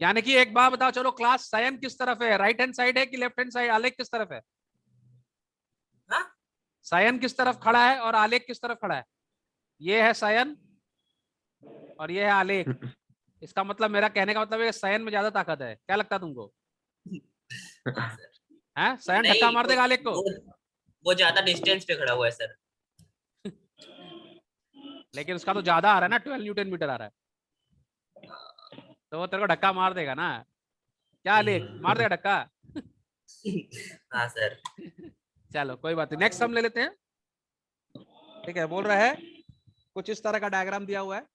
S1: यानी कि एक बात बताओ, चलो क्लास, सायन किस तरफ है? राइट हैंड साइड है कि लेफ्ट हैंड साइड? आलेख किस तरफ है?
S2: हाँ?
S1: सायन किस तरफ खड़ा है और आलेख किस तरफ खड़ा है? ये है सायन और ये है आलेख। इसका मतलब, मेरा कहने का मतलब है सायन में ज्यादा ताकत है। क्या लगता है तुमको?
S2: हाँ सर।
S1: है सायन
S2: नहीं,
S1: धक्का मार देगा आलेख को?
S2: वो ज्यादा डिस्टेंस पे खड़ा हुआ है सर।
S1: लेकिन उसका तो ज्यादा आ रहा है ना, 12 न्यूटन मीटर आ रहा है, तो वो तेरे को धक्का मार देगा ना। क्या आलेख मार देगा धक्का?
S2: हाँ सर।
S1: चलो कोई बात नहीं, नेक्स्ट हम ले लेते हैं, ठीक है। बोल रहा है कुछ इस तरह का डायग्राम दिया हुआ है।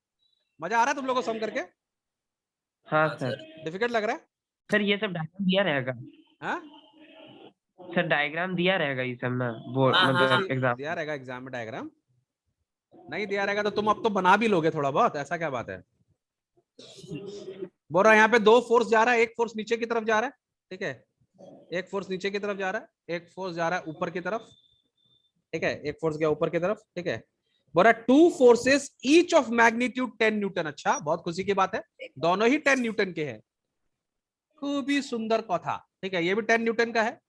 S1: मजा आ रहा है तुम लोगों को सम करके?
S3: हाँ
S2: हाँ
S3: सर।
S2: सर।
S1: डिफिकल्ट लग रहा है?
S3: सर ये सब डायग्राम दिया रहेगा?
S1: हाँ
S3: सर डायग्राम दिया रहेगा ये सब ना, बोर्ड
S2: हाँ, हाँ,
S3: मतलब एग्जाम?
S1: दिया रहेगा एग्जाम में डायग्राम। नहीं दिया रहेगा तो तुम अब तो बना भी लोगे थोड़ा बहुत, ऐसा क्या बात है। बोल रहा है यहाँ पे दो फोर्स जा रहा है, एक फोर्स नीचे की तरफ जा रहा है, ठीक है। एक फोर्स नीचे की तरफ जा रहा है, एक फोर्स जा रहा है ऊपर की तरफ, ठीक है। एक फोर्स गया ऊपर की तरफ, ठीक है। बोल रहा है two forces each of magnitude 10 Newton. अच्छा, बहुत खुशी की बात है, दोनों ही 10 न्यूटन के हैं। खूब ही सुंदर कथा, ठीक है। ये भी 10 न्यूटन का है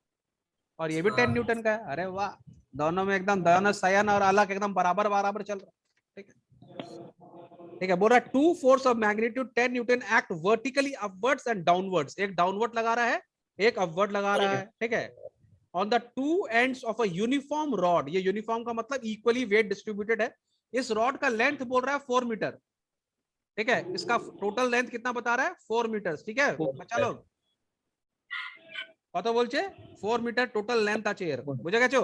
S1: और ये भी 10 न्यूटन का है। अरे वाह, दोनों में एकदम, दोनों सायन और आलेख एकदम बराबर बराबर चल रहा है, ठीक है। ठीक है, बोल रहा है two force of magnitude 10 newton act vertically upwards and downwards. एक डाउनवर्ड लगा रहा है, एक अपवर्ड लगा रहा है, ठीक है। On the two ends of a uniform rod. ये यूनिफॉर्म का मतलब इक्वली वेट डिस्ट्रीब्यूटेड है। इस रॉड का लेंथ बोल रहा है 4 मीटर, ठीक है। इसका टोटल लेंथ कितना बता रहा है? 4 मीटर, ठीक है बच्चा लोग। কত বলছে? 4 मीटर टोटल लेंथ আছে এর, বুঝে গেছো?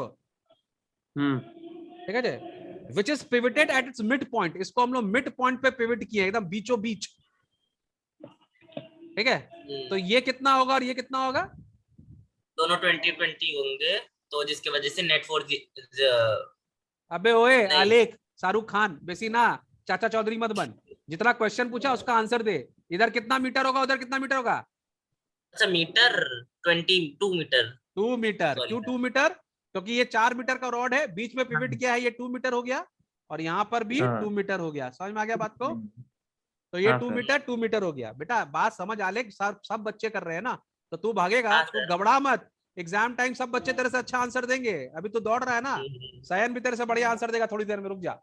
S1: ठीक है जी। Which is pivoted at its midpoint. इसको हम लोग मिड पॉइंट पे पिविट किए, एकदम बीचों बीच, ठीक है। तो ये कितना होगा और ये कितना होगा?
S2: दोनों 20-20 होंगे, तो जिसकी वजह से नेट फोर्स
S1: अबे ओए
S2: नहीं।
S1: आलेख, शाहरुख खान बेसी ना, चाचा चौधरी मत बन। जितना क्वेश्चन पूछा उसका आंसर दे। इधर कितना मीटर होगा, उधर कितना मीटर होगा?
S2: अच्छा मीटर 22 मीटर।
S1: 2 मीटर।
S2: Sorry,
S1: क्यों 2 मीटर? क्योंकि ये 4 मीटर का रॉड है, बीच में पिविट किया है, ये 2 मीटर हो गया, और यहाँ पर भी 2 मीटर हो गया। समझ में आ गया बात को? तो ये 2 मीटर 2 मीटर हो गया। बेटा बात समझ आलेख, सब बच्चे कर रहे हैं ना, तो तू भागेगा,
S2: हाँ,
S1: तू
S2: सर।
S1: घबरा मत। एग्जाम टाइम सब बच्चे तेरे से अच्छा आंसर देंगे। अभी तो दौड़ रहा है ना, सायन भी तेरे से बढ़िया आंसर देगा थोड़ी देर में, रुक जा,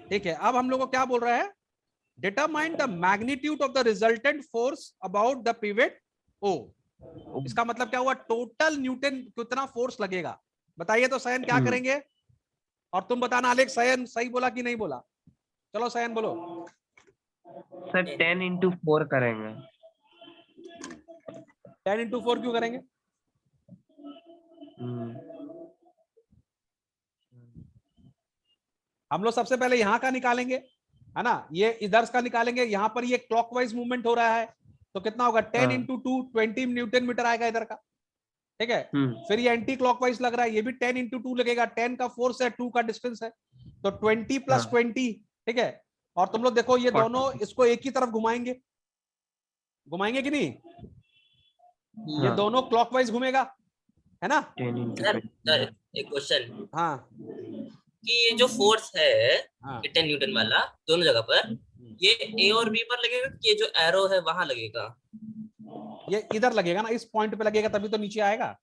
S1: ठीक है। अब हम लोग को क्या बोल रहा है? Determine the magnitude of the resultant force about the pivot O। इसका मतलब क्या हुआ? टोटल न्यूटन कितना फोर्स लगेगा, बताइए। तो सायन क्या करेंगे, और तुम बताना आलेख सायन सही बोला कि नहीं बोला। चलो सायन बोलो।
S3: सर 10 into 4 करेंगे।
S1: 10 into 4 क्यों करेंगे? हम लोग सबसे पहले यहाँ का निकालेंगे, है ना, ये इधर का निकालेंगे। यहाँ पर ये क्लॉकवाइज मूवमेंट हो रहा है, तो कितना होगा? 10 into 2 20 न्यूटन मीटर आएगा इधर का, ठीक है। फिर ये एंटी क्लॉकवाइज लग रहा है, ये भी 10 into 2 लगेगा। 10 का फोर्स है, 2 का डिस्टेंस है, तो 20 + 20, ठीक है। और तुम लोग देखो ये दोनों इसको एक ही तरफ घुमाएंगे, घुमाएंगे कि नहीं? ये दोनों क्लॉकवाइज घूमेगा, है ना।
S2: सर एक क्वेश्चन,
S1: हाँ
S2: कि ये जो फोर्स है
S1: हाँ
S2: 10 न्यूटन वाला दोनों जगह पर, ये ए और बी पर लगेगा कि ये जो एरो है वहां लगेगा?
S1: ये इधर लगेगा ना, इस पॉइंट पे लगेगा, तभी तो नीचे आएगा।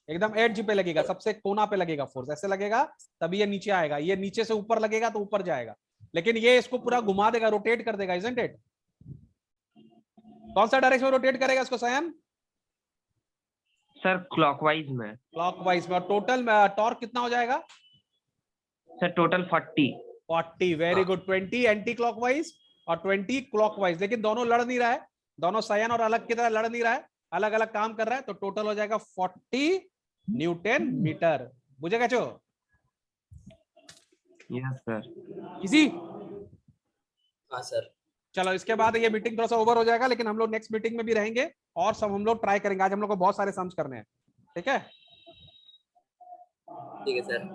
S1: एकदम एज पे लगेगा, सबसे कोना पे लगेगा फोर्स, ऐसे लगेगा तभी ये नीचे आएगा। ये नीचे से ऊपर लगेगा तो ऊपर जाएगा, लेकिन ये इसको पूरा घुमा देगा, रोटेट कर देगा, इजंट इट? कौन सा डायरेक्शन में रोटेट करेगा इसको सैम?
S3: सर क्लॉकवाइज में।
S1: क्लॉकवाइज में। और टोटल टॉर्क कितना हो जाएगा?
S3: Sir total 40।
S1: Very good. 20 anti clockwise और 20 क्लॉकवाइज, लेकिन दोनों लड़ नहीं रहा है, दोनों सयान और अलग की तरह लड़ नहीं रहा है, अलग अलग काम कर रहा है, तो टोटल हो जाएगा 40 न्यूटन मीटर। बुझेगा चो?
S3: Yes sir.
S1: इजी।
S2: हाँ सर।
S1: चलो इसके बाद ये मीटिंग थोड़ा सा ओवर हो जाएगा, लेकिन हम लोग नेक्स्ट मीटिंग में भी रहेंगे और सब हम लोग ट्राई करेंगे। आज हम लोग को बहुत सारे सम्स करने हैं, ठीक है।
S2: ठीक है सर।